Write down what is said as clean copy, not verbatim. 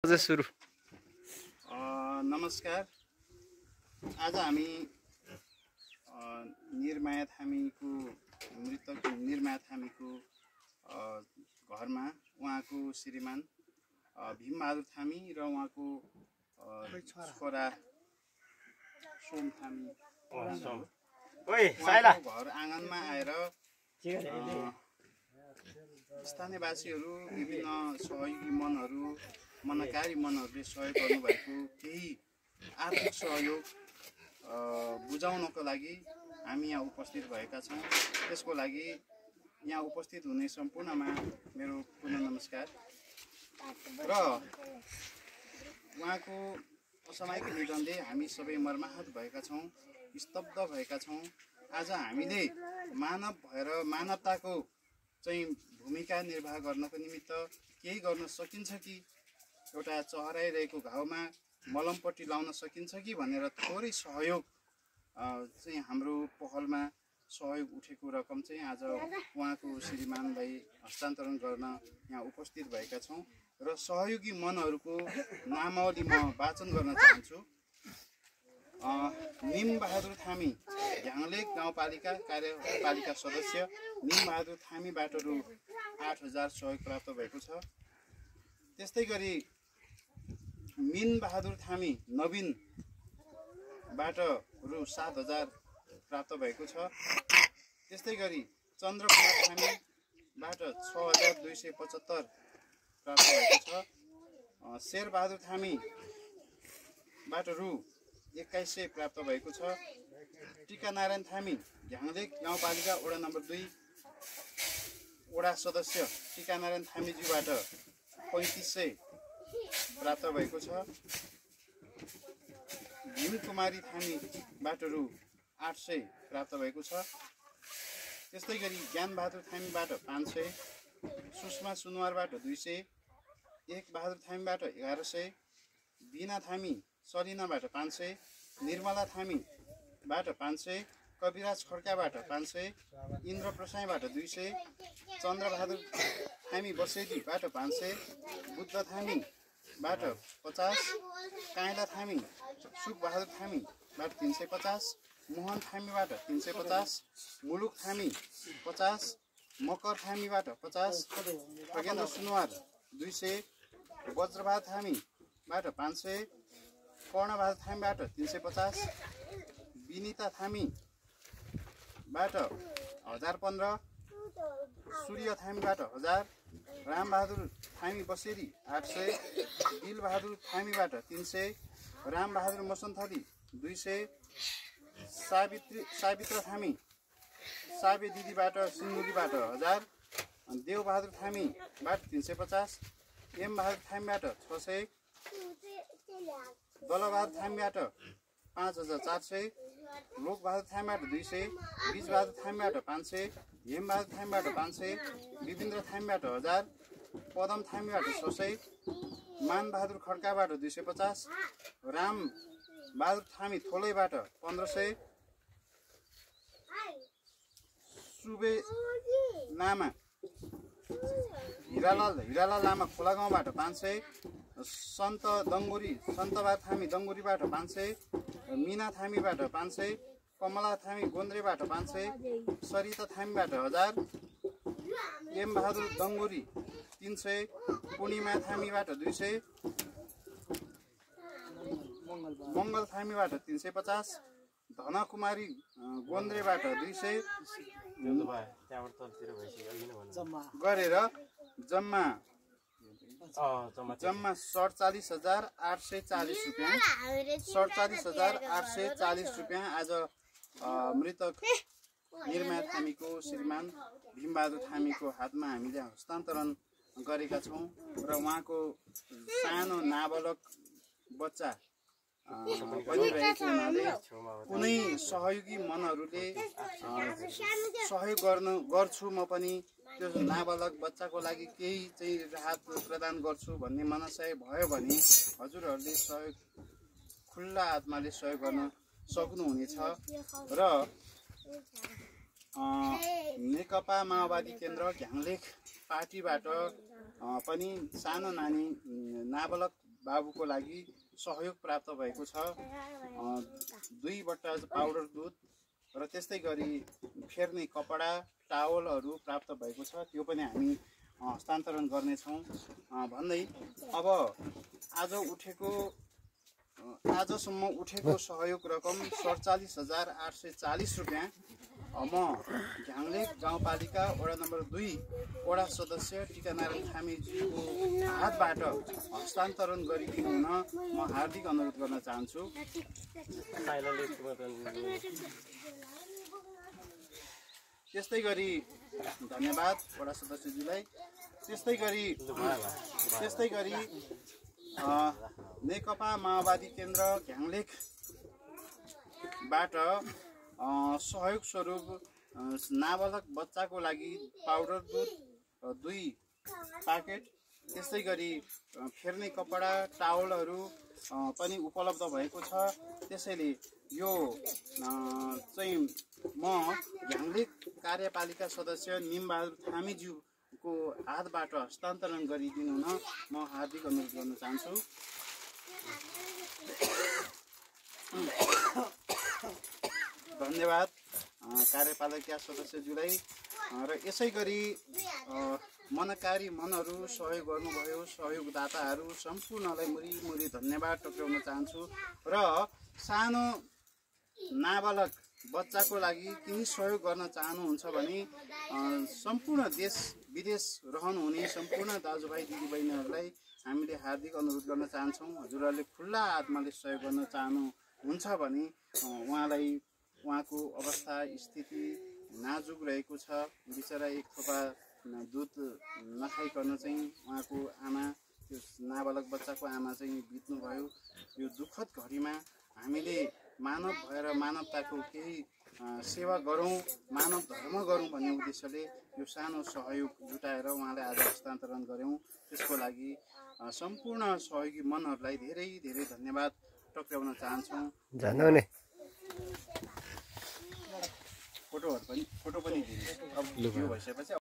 सुरु नमस्कार। आज हामी निर्माया थामीको मृतक निर्माया थामीको घरमा उहाँको श्रीमान भीमबहादुर थामी र उहाँको छोरा सोम थामी घर आँगनमा आएर स्थानीयवासीहरू विभिन्न सहयोगी मनकारी मनहरूले सहयोग गर्नुभएको केही आर्थिक सहयोग बुझाउनको लागि हामी यहाँ उपस्थित भएका छौँ। त्यसको लागि यहाँ उपस्थित हुने सम्पूर्णमा मेरो पुनः नमस्कार। र उहाँको असामयिक निधनले हामी सबै मर्माहत भएका छौँ, स्तब्ध भएका छौँ। आज हामीले मानव भएर मानवताको चाहिँ भूमिका निर्वाह गर्नको निमित्त केही गर्न सकिन्छ कि, एउटा चहराइरहेको घाउमा मलमपट्टि लाउन सकिन्छ कि भनेर थोरै सहयोग चाहिँ हाम्रो पहलमा सहयोग उठेको रकम चाहिँ आज उहाँको श्रीमानलाई हस्तान्तरण गर्न यहाँ उपस्थित भएका छौँ। र सहयोगी मनहरूको नामावली म वाचन गर्न चाहन्छु। निमबहादुर थामी झ्याङलेक गाउँपालिका कार्यपालिका सदस्य निमबहादुर थामीबाट रु 8,000 सहयोग प्राप्त भएको छ। त्यस्तै गरी मिनबहादुर थामी नवीनबाट रु 7,000 प्राप्त भएको छ। त्यस्तै गरी चन्द्रकुमार थामीबाट 6,275 प्राप्त भएको छ। शेरबहादुर थामीबाट रु 2,100 प्राप्त भएको छ। टिकानारायण थामी झ्याङलेक गाउँपालिका वडा नम्बर 2 वडा सदस्य टिकानारायण थामीज्यूबाट 3,500 प्राप्त भएको छ। भीमकुमारी थामीबाट रु 800 प्राप्त भएको छ। त्यस्तै गरी ज्ञानबहादुर थामीबाट 500, सुषमा सुनवारबाट 200, एक बहादुर थामीबाट 1100, बिना थामी सलिनाबाट 500, निर्मला थामीबाट 500, कविराज खड्काबाट 500, इन्द्र प्रसाईबाट 200, चन्द्रबहादुर थामी बसेलीबाट 500, बुद्ध थामीबाट 50, काइला थामी सुखबहादुर थामीबाट 350, मोहन थामीबाट 350, मुलुक थामी 50, मकर थामीबाट 50, खगेन्द्र सुनवार 200, वज्रबहादुर थामीबाट 500, कर्णबहादुर थामीबाट 350, विनिता थामीबाट 1,015, सूर्य थामीबाट 1,000, रामबहादुर थामी बसेरी 800, दिलबहादुर थामीबाट 300, रामबहादुर मसन्थली 200, सावित्र थामी साबे दिदीबाट सिङ्गुलीबाट 1,000, Dev Bahadur थामीबाट 350, am Bahadur थामीबाट 600, Dalbahadur थामीबाट 5,400, Lok Bahadur थामीबाट 200, बीजबहादुर थामीबाट 500, Hem Bahadur थामीबाट 500, विभिन्द्र थामीबाट 1,000, Padam थामीबाट 600, Man Bahadur खड्काबाट 250, Rambahadur Thami थोलैबाट 1,500, Sube Lama Hiralal Lama खोलागाउँबाट 500, Santabahadur Thami दङ्गुरीबाट 500, Mina थामीबाट 500, Kamala Thami गोन्द्रेबाट 500, Sarita थामीबाट 1,000, am Bahadur दङ्गुरी 300, पूर्णिमा थामीबाट 200, मङ्गल थामीबाट 350, धनकुमारी गोन्द्रेबाट 200 गरेर जम्मा 47,840 रुपियाँ 47,840 रुपियाँ आज मृतक निर्माया थामीको श्रीमान भीमबहादुर थामीको हातमा हामीले हस्तान्तरण गरेका छौँ। र उहाँको सानो नाबालक बच्चा बनिरहेको हुनाले कुनै सहयोगी मनहरूले सहयोग गर्छु म पनि त्यो नाबालक बच्चाको लागि केही चाहिँ राहत प्रदान गर्छु भन्ने मनसाय भयो भने हजुरहरूले सहयोग खुल्ला आत्माले सहयोग गर्न सक्नुहुनेछ। र नेकपा माओवादी केन्द्र झ्याङलेक पार्टीबाट पनि सानो नानी नाबालक बाबुको लागि सहयोग प्राप्त भएको छ। 2 बट्टा पाउडर दुध र त्यस्तै गरी फेर्ने कपडा टावलहरू प्राप्त भएको छ, त्यो पनि हामी हस्तान्तरण गर्नेछौँ भन्दै अब आजसम्म उठेको सहयोग रकम 47,840 रुपियाँ म झ्याङलेक गाउँपालिका वडा नम्बर 2 वडा सदस्य टिकानारायण थामीजीको हातबाट हस्तान्तरण गरिदिनु हुन म हार्दिक अनुरोध गर्न चाहन्छु। त्यस्तै गरी धन्यवाद वडा सदस्यजीलाई। त्यस्तै गरी नेकपा माओवादी केन्द्र झ्याङलेकबाट सहयोग स्वरूप नाबालक बच्चाको लागि पाउडर दुध 2 प्याकेट, त्यस्तै गरी फेर्ने कपडा टावलहरू पनि उपलब्ध भएको छ। त्यसैले यो चाहिँ म झ्याङलेक कार्यपालिका सदस्य निमबहादुर थामीज्यूको हातबाट हस्तान्तरण गरिदिनु हुन म हार्दिक अनुरोध गर्न चाहन्छु। धन्यवाद कार्यपालिका सदस्यज्यूलाई। र यसै गरी मनकारी मनहरू सहयोग गर्नुभयो सहयोगदाताहरू सम्पूर्णलाई मुरी धन्यवाद टक्राउन चाहन्छु। र सानो नाबालक बच्चाको लागि केही सहयोग गर्न चाहनुहुन्छ भने सम्पूर्ण देश विदेश रहनुहुने सम्पूर्ण दाजुभाइ दिदीबहिनीहरूलाई हामीले हार्दिक अनुरोध गर्न चाहन्छौँ। हजुरहरूले खुल्ला आत्माले सहयोग गर्न चाहनुहुन्छ भने उहाँको अवस्था स्थिति नाजुक रहेको छ। बिचरा एक थोपा दुध नखाइकन चाहिँ उहाँको आमा, त्यो नाबालक बच्चाको आमा चाहिँ बित्नुभयो। यो दुःखद घडीमा हामीले मानव भएर मानवताको केही सेवा गरौँ, मानव धर्म गरौँ भन्ने उद्देश्यले यो सानो सहयोग जुटाएर उहाँलाई आज हस्तान्तरण गऱ्यौँ। त्यसको लागि सम्पूर्ण सहयोगी मनहरूलाई धेरै धेरै धन्यवाद टक्राउन चाहन्छौँ। फोटो पनि दिनु भइसकेपछि